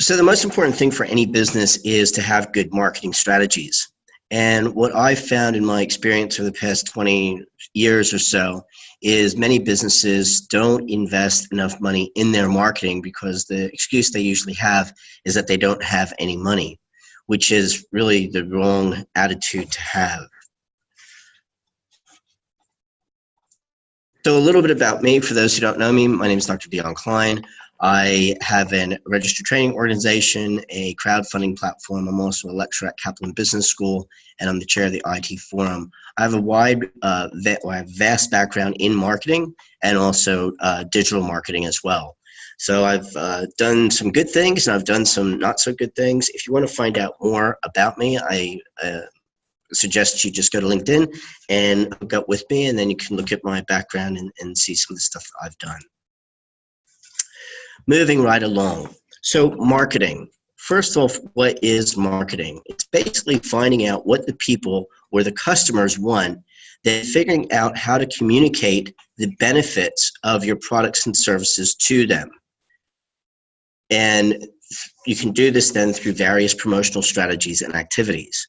So the most important thing for any business is to have good marketing strategies. And what I've found in my experience over the past 20 years or so is many businesses don't invest enough money in their marketing because the excuse they usually have is that they don't have any money, which is really the wrong attitude to have. So a little bit about me, for those who don't know me, my name is Dr. Dion Klein. I have a registered training organization, a crowdfunding platform. I'm also a lecturer at Kaplan Business School, and I'm the chair of the IT Forum. I have a vast background in marketing and also digital marketing as well. So I've done some good things and I've done some not so good things. If you want to find out more about me, I suggest you just go to LinkedIn and hook up with me, and then you can look at my background and see some of the stuff that I've done. Moving right along. So marketing. First off, what is marketing? It's basically finding out what the people or the customers want, then figuring out how to communicate the benefits of your products and services to them. And you can do this then through various promotional strategies and activities.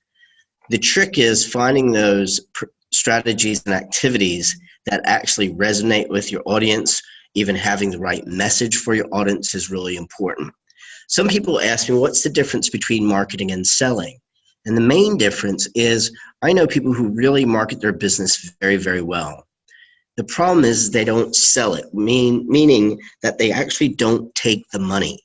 The trick is finding those strategies and activities that actually resonate with your audience. Even having the right message for your audience is really important. Some people ask me, what's the difference between marketing and selling? And the main difference is I know people who really market their business very, very well. The problem is they don't sell it, meaning that they actually don't take the money.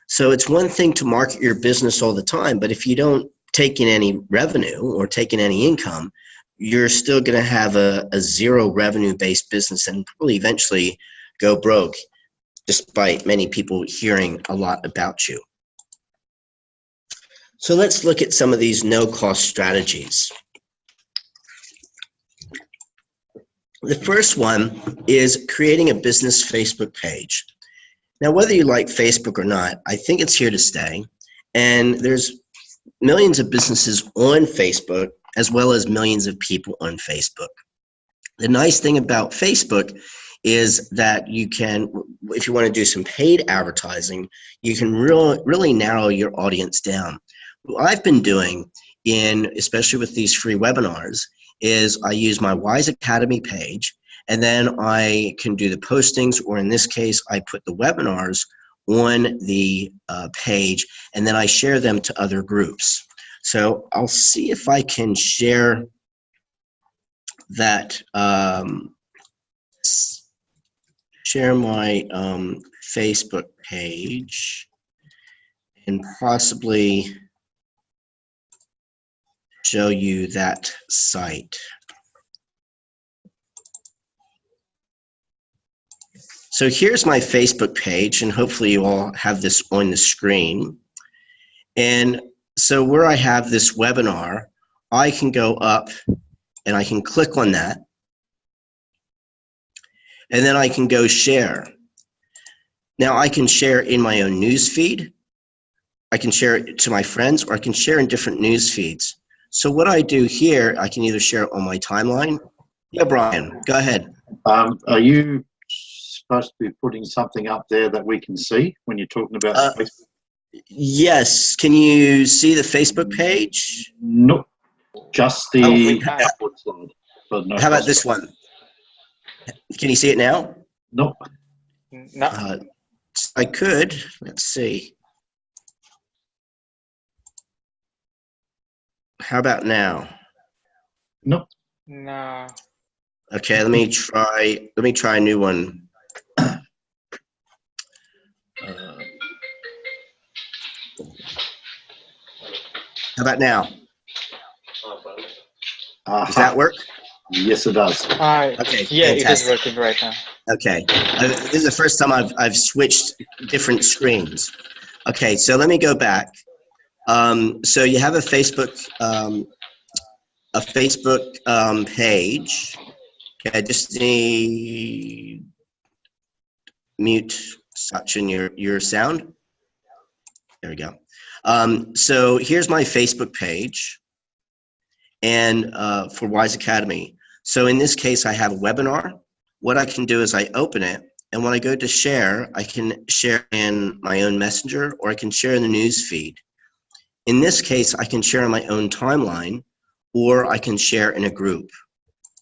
So it's one thing to market your business all the time, but if you don't take in any revenue or take in any income, you're still going to have a zero revenue-based business and probably eventually go broke, despite many people hearing a lot about you. So let's look at some of these no-cost strategies. The first one is creating a business Facebook page. Now, whether you like Facebook or not, I think it's here to stay. And there's millions of businesses on Facebook, as well as millions of people on Facebook. The nice thing about Facebook is that you can, if you want to do some paid advertising, you can really narrow your audience down. What I've been doing, especially with these free webinars, is I use my Wise Academy page, and then I can do the postings, or in this case, I put the webinars on the page, and then I share them to other groups. So I'll see if I can share that, share my Facebook page and possibly show you that site. So here's my Facebook page, and hopefully you all have this on the screen. And so where I have this webinar, I can go up and I can click on that. And then I can go share. Now I can share in my own news feed. I can share it to my friends, or I can share in different news feeds. So what I do here, I can either share it on my timeline. Yeah, Brian, go ahead. Are you supposed to be putting something up there that we can see when you're talking about Facebook? Yes. Can you see the Facebook page? Nope. Just the upward slide. But no, how about this one? Can you see it now? Nope. No. I could. Let's see. How about now? Nope. No. Okay, let me try a new one. How about now? Does that work? Yes, it does. Okay, yeah, fantastic. it is working right now. Okay, this is the first time I've switched different screens. Okay, so let me go back. So you have a Facebook page. Okay, I just need mute Sachin your sound. There we go. So here's my Facebook page, and for Wise Academy. So in this case, I have a webinar. What I can do is I open it, And when I go to share, I can share in my own messenger, or I can share in the news feed. In this case, I can share on my own timeline, or I can share in a group.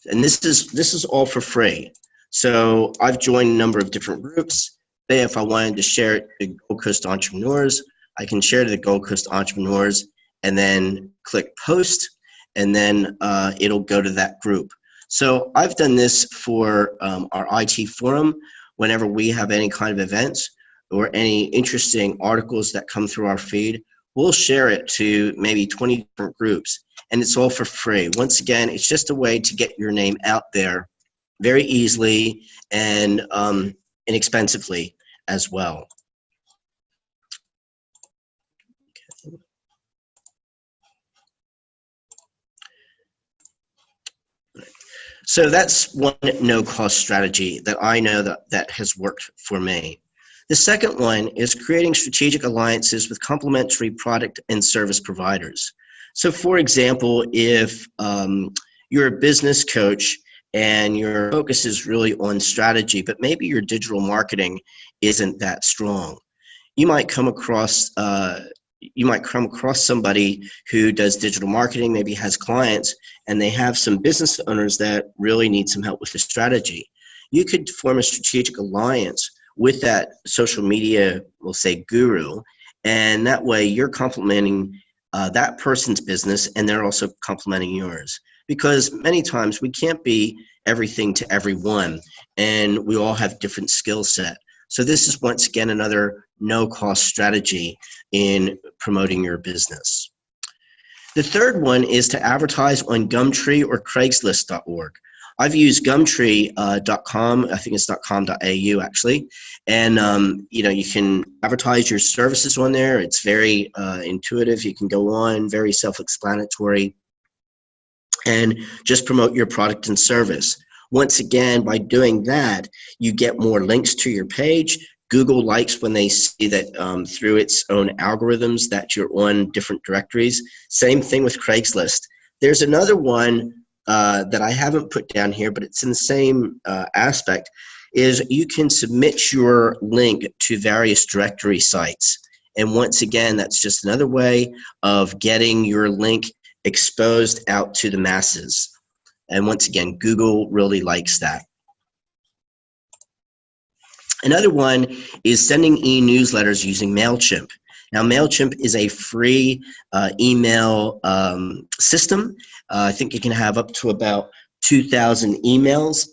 And this is all for free. So I've joined a number of different groups. Say if I wanted to share it to Gold Coast Entrepreneurs, I can share to the Gold Coast Entrepreneurs and then click post, and then it'll go to that group. So I've done this for our IT forum. Whenever we have any kind of events or any interesting articles that come through our feed, we'll share it to maybe 20 different groups, and it's all for free. Once again, it's just a way to get your name out there very easily and inexpensively as well. So that's one no-cost strategy that I know that has worked for me. The second one is creating strategic alliances with complementary product and service providers. So for example, if you're a business coach and your focus is really on strategy, but maybe your digital marketing isn't that strong, you might come across somebody who does digital marketing, maybe has clients, and they have some business owners that really need some help with the strategy. You could form a strategic alliance with that social media, we'll say, guru, and that way you're complementing that person's business, and they're also complementing yours. Because many times we can't be everything to everyone, and we all have different skill set. So this is, once again, another no-cost strategy in promoting your business. The third one is to advertise on Gumtree or Craigslist.org. I've used Gumtree.com, I think it's .com.au actually, and you can advertise your services on there. It's very intuitive. You can go on, very self-explanatory, and just promote your product and service. Once again, by doing that, you get more links to your page. Google likes when they see that through its own algorithms that you're on different directories. Same thing with Craigslist. There's another one that I haven't put down here, but it's in the same aspect, is you can submit your link to various directory sites. And once again, that's just another way of getting your link exposed out to the masses. And once again, Google really likes that. Another one is sending e-newsletters using MailChimp. Now, MailChimp is a free email system. I think you can have up to about 2,000 emails,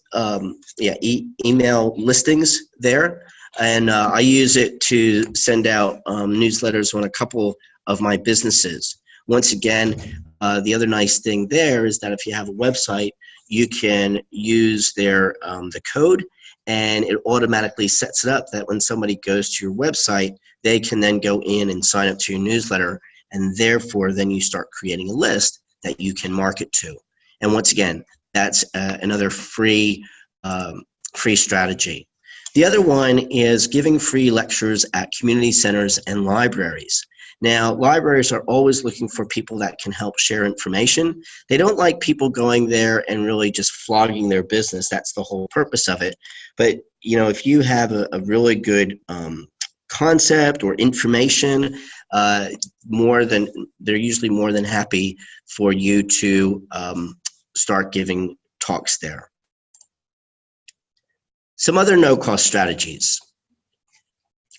email listings there. And I use it to send out newsletters on a couple of my businesses. Once again, the other nice thing there is that if you have a website, you can use their the code, and it automatically sets it up that when somebody goes to your website, they can then go in and sign up to your newsletter, and therefore then you start creating a list that you can market to. And once again, that's another free strategy. The other one is giving free lectures at community centers and libraries. Now, libraries are always looking for people that can help share information. They don't like people going there and really just flogging their business. That's the whole purpose of it. But, if you have a really good concept or information, they're usually more than happy for you to start giving talks there. Some other no-cost strategies.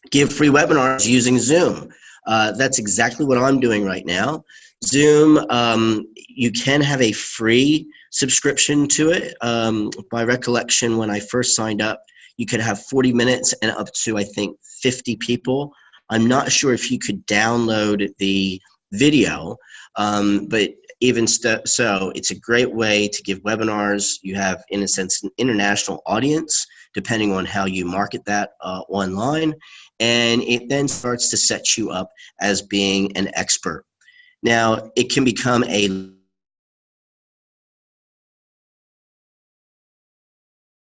Give free webinars using Zoom. That's exactly what I'm doing right now. Zoom, you can have a free subscription to it. By recollection, when I first signed up, you could have 40 minutes and up to, I think, 50 people. I'm not sure if you could download the video, but even so, it's a great way to give webinars. You have, in a sense, an international audience, depending on how you market that online. And it then starts to set you up as being an expert. Now, it can become a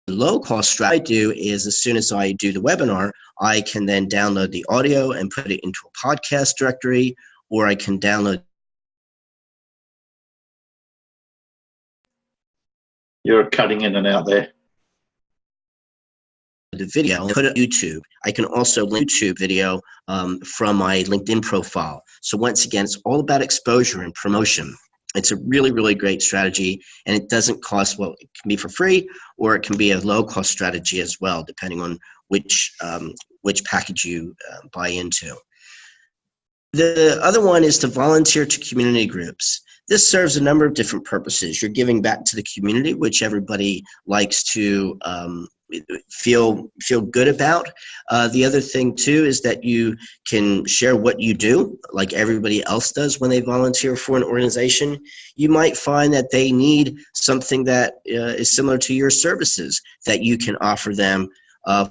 low-cost strategy. What I do is, as soon as I do the webinar, I can then download the audio and put it into a podcast directory, or I can download. You're cutting in and out there. the video and put it on YouTube. I can also link YouTube video from my LinkedIn profile. So once again, it's all about exposure and promotion. It's a really, really great strategy, and it doesn't cost, well, it can be for free, or it can be a low-cost strategy as well, depending on which package you buy into. The other one is to volunteer to community groups. This serves a number of different purposes. You're giving back to the community, which everybody likes to feel good about. The other thing too is that you can share what you do, like everybody else does when they volunteer for an organization. You might find that they need something that is similar to your services that you can offer them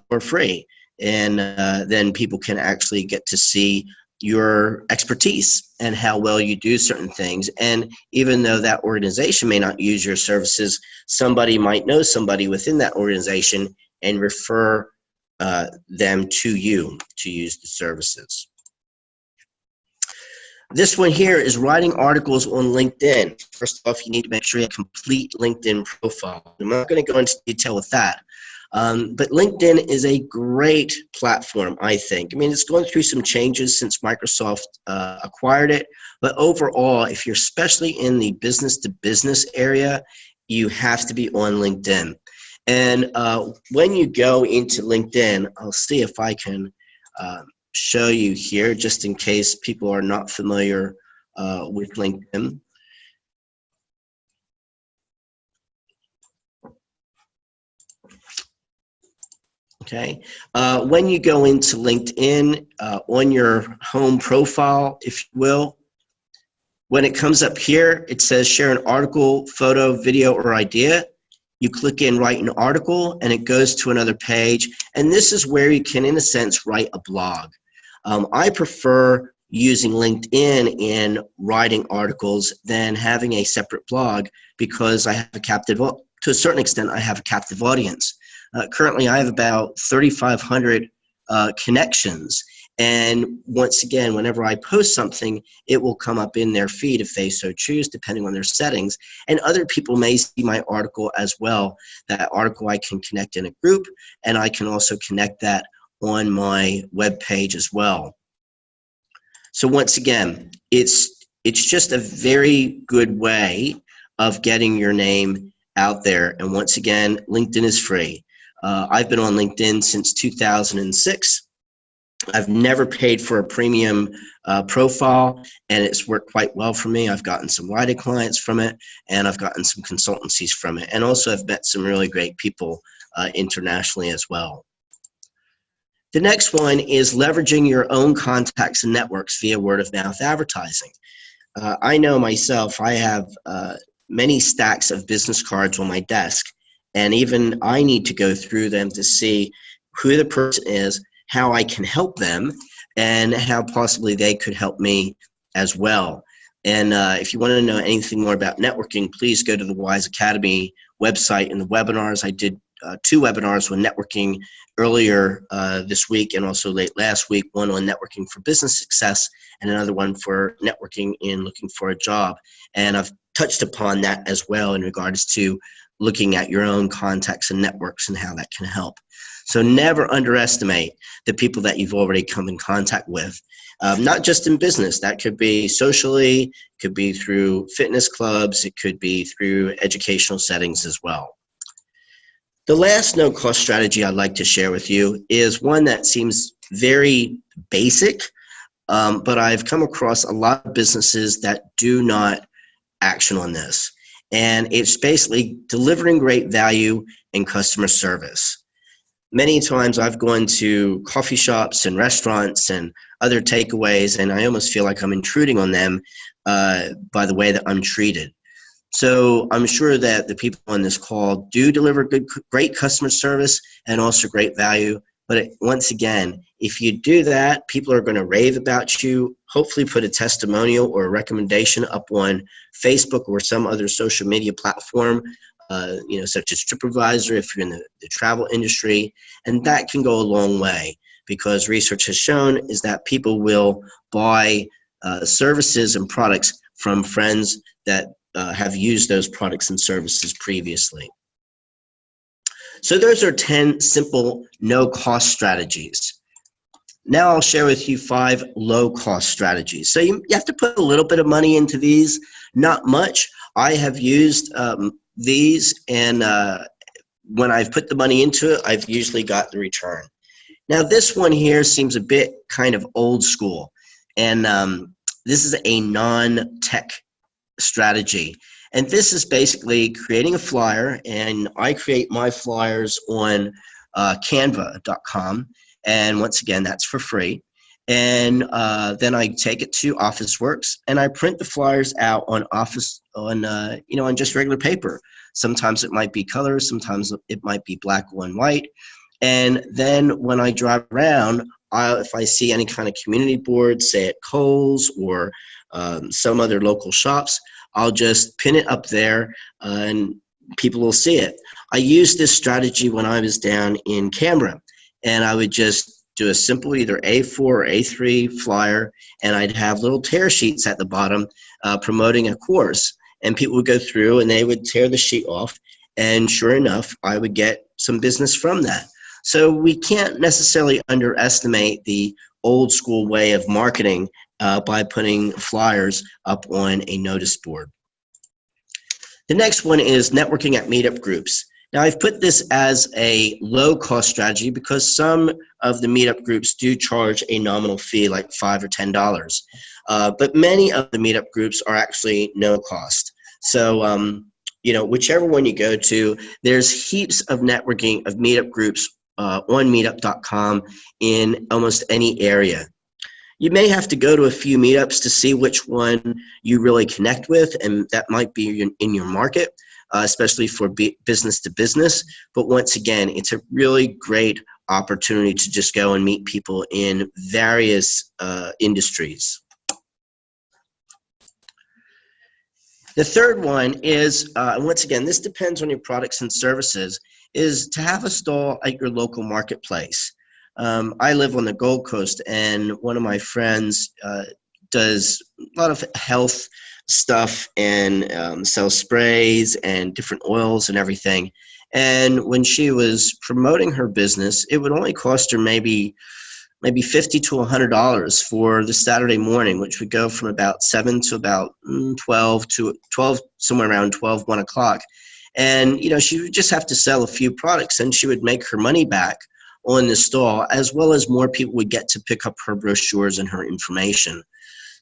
for free, and then people can actually get to see your expertise and how well you do certain things. And even though that organization may not use your services, somebody might know somebody within that organization and refer them to you to use the services. This one here is writing articles on LinkedIn. First off, you need to make sure you have a complete LinkedIn profile. I'm not going to go into detail with that. But LinkedIn is a great platform, I think. I mean, it's going through some changes since Microsoft acquired it. But overall, if you're especially in the business-to-business area, you have to be on LinkedIn. And when you go into LinkedIn, I'll see if I can show you here, just in case people are not familiar with LinkedIn. Okay, when you go into LinkedIn on your home profile, if you will, when it comes up here, it says share an article, photo, video, or idea. You click in write an article, and it goes to another page. And this is where you can, in a sense, write a blog. I prefer using LinkedIn in writing articles than having a separate blog, because I have a captive, well, to a certain extent, I have a captive audience. Currently, I have about 3,500 connections. And once again, whenever I post something, it will come up in their feed if they so choose, depending on their settings. And other people may see my article as well. That article I can connect in a group, and I can also connect that on my web page as well. So once again, it's just a very good way of getting your name out there. And once again, LinkedIn is free. I've been on LinkedIn since 2006. I've never paid for a premium profile, and it's worked quite well for me. I've gotten some writing clients from it, and I've gotten some consultancies from it. And also I've met some really great people internationally as well. The next one is leveraging your own contacts and networks via word-of-mouth advertising. I know myself, I have many stacks of business cards on my desk, and even I need to go through them to see who the person is, how I can help them, and how possibly they could help me as well. And if you want to know anything more about networking, please go to the Wise Academy website and the webinars. I did 2 webinars on networking earlier this week and also late last week, one on networking for business success and another one for networking in looking for a job. And I've touched upon that as well in regards to looking at your own contacts and networks and how that can help. So never underestimate the people that you've already come in contact with, not just in business. That could be socially, could be through fitness clubs, it could be through educational settings as well. The last no-cost strategy I'd like to share with you is one that seems very basic, but I've come across a lot of businesses that do not action on this. And it's basically delivering great value and customer service. Many times I've gone to coffee shops and restaurants and other takeaways, and I almost feel like I'm intruding on them by the way that I'm treated. So I'm sure that the people on this call do deliver great customer service and also great value. But once again, if you do that, people are going to rave about you, hopefully put a testimonial or a recommendation up on Facebook or some other social media platform, such as TripAdvisor if you're in the travel industry. And that can go a long way, because research has shown is that people will buy services and products from friends that have used those products and services previously. So those are 10 simple no-cost strategies. Now I'll share with you 5 low-cost strategies. So you have to put a little bit of money into these, not much. I have used these, and when I've put the money into it, I've usually got the return. Now this one here seems a bit kind of old school, and this is a non-tech strategy. And this is basically creating a flyer, and I create my flyers on canva.com. And once again, that's for free. And then I take it to Officeworks, and I print the flyers out on on just regular paper. Sometimes it might be color, sometimes it might be black on white. And then when I drive around, if I see any kind of community board, say at Kohl's or some other local shops, I'll just pin it up there and people will see it. I used this strategy when I was down in Canberra, and I would just do a simple either A4 or A3 flyer, and I'd have little tear sheets at the bottom promoting a course. And people would go through and they would tear the sheet off, and sure enough, I would get some business from that. So we can't necessarily underestimate the old school way of marketing by putting flyers up on a notice board. The next one is networking at meetup groups. Now I've put this as a low cost strategy because some of the meetup groups do charge a nominal fee like $5 or $10. But many of the meetup groups are actually no cost. So, whichever one you go to, there's heaps of networking of meetup groups on meetup.com in almost any area. You may have to go to a few meetups to see which one you really connect with, and that might be in your market, especially for business to business. But once again, it's a really great opportunity to just go and meet people in various industries. The third one is, once again, this depends on your products and services, is to have a stall at your local marketplace. I live on the Gold Coast, and one of my friends does a lot of health stuff and sells sprays and different oils and everything. And when she was promoting her business, it would only cost her maybe $50 to $100 for the Saturday morning, which would go from about 7 to about 12 to 12, somewhere around 12, 1 o'clock. And, she would just have to sell a few products, and she would make her money back on the stall, as well as more people would get to pick up her brochures and her information.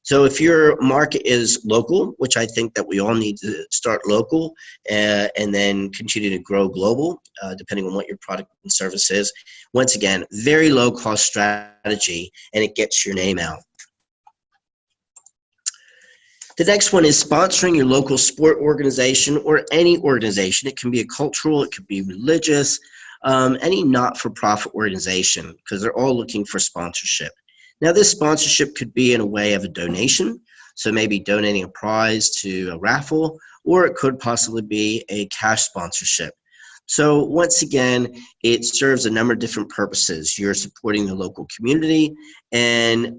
So if your market is local, which I think that we all need to start local and then continue to grow global, depending on what your product and service is. Once again, very low cost strategy, and it gets your name out. The next one is sponsoring your local sport organization or any organization. It can be a cultural, it could be religious, any not-for-profit organization, because they're all looking for sponsorship. Now, this sponsorship could be in a way of a donation, so maybe donating a prize to a raffle, or it could possibly be a cash sponsorship. So once again, it serves a number of different purposes. You're supporting the local community, and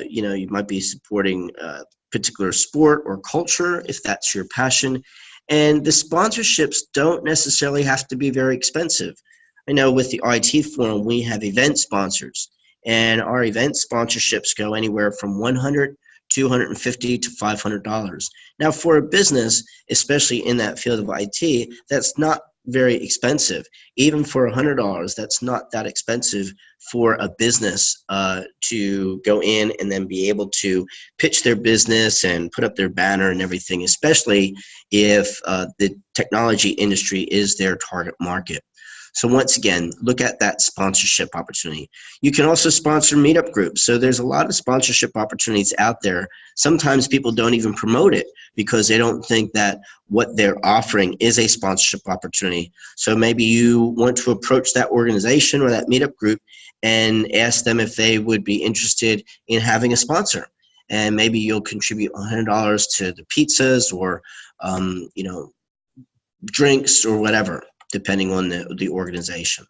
you might be supporting a particular sport or culture if that's your passion. And the sponsorships don't necessarily have to be very expensive. I know with the IT Forum, we have event sponsors, and our event sponsorships go anywhere from $100, $250 to $500. Now, for a business, especially in that field of IT, that's not very expensive. Even for $100, that's not that expensive for a business to go in and then be able to pitch their business and put up their banner and everything, especially if the technology industry is their target market. So once again, look at that sponsorship opportunity. You can also sponsor meetup groups. So there's a lot of sponsorship opportunities out there. Sometimes people don't even promote it because they don't think that what they're offering is a sponsorship opportunity. So maybe you want to approach that organization or that meetup group and ask them if they would be interested in having a sponsor. And maybe you'll contribute $100 to the pizzas or, drinks or whatever, depending on the organization.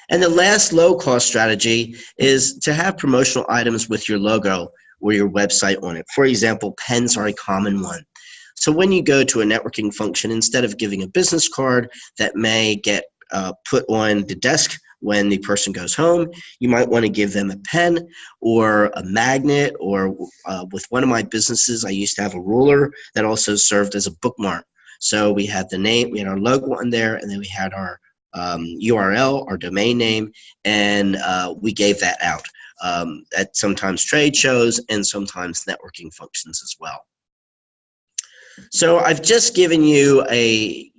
And the last low-cost strategy is to have promotional items with your logo or your website on it. For example, pens are a common one. So when you go to a networking function, instead of giving a business card that may get put on the desk when the person goes home. You might want to give them a pen or a magnet, or with one of my businesses, I used to have a ruler that also served as a bookmark. So we had the name, we had our logo on there, and then we had our URL, our domain name, and we gave that out at sometimes trade shows and sometimes networking functions as well. So I've just given you a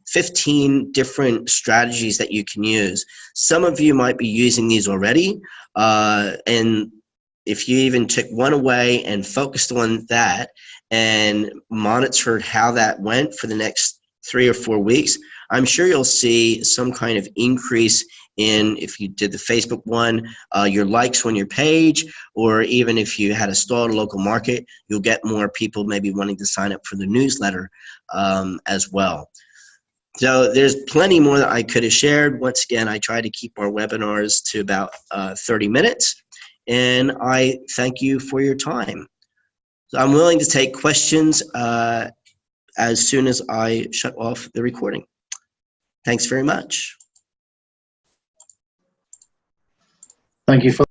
15 different strategies that you can use. Some of you might be using these already, and if you even took one away and focused on that and monitored how that went for the next 3 or 4 weeks, I'm sure you'll see some kind of increase in, if you did the Facebook one, your likes on your page, or even if you had a store at a local market, you'll get more people maybe wanting to sign up for the newsletter as well. So there's plenty more that I could have shared. Once again, I try to keep our webinars to about 30 minutes, and I thank you for your time. So I'm willing to take questions as soon as I shut off the recording. Thanks very much. Thank you for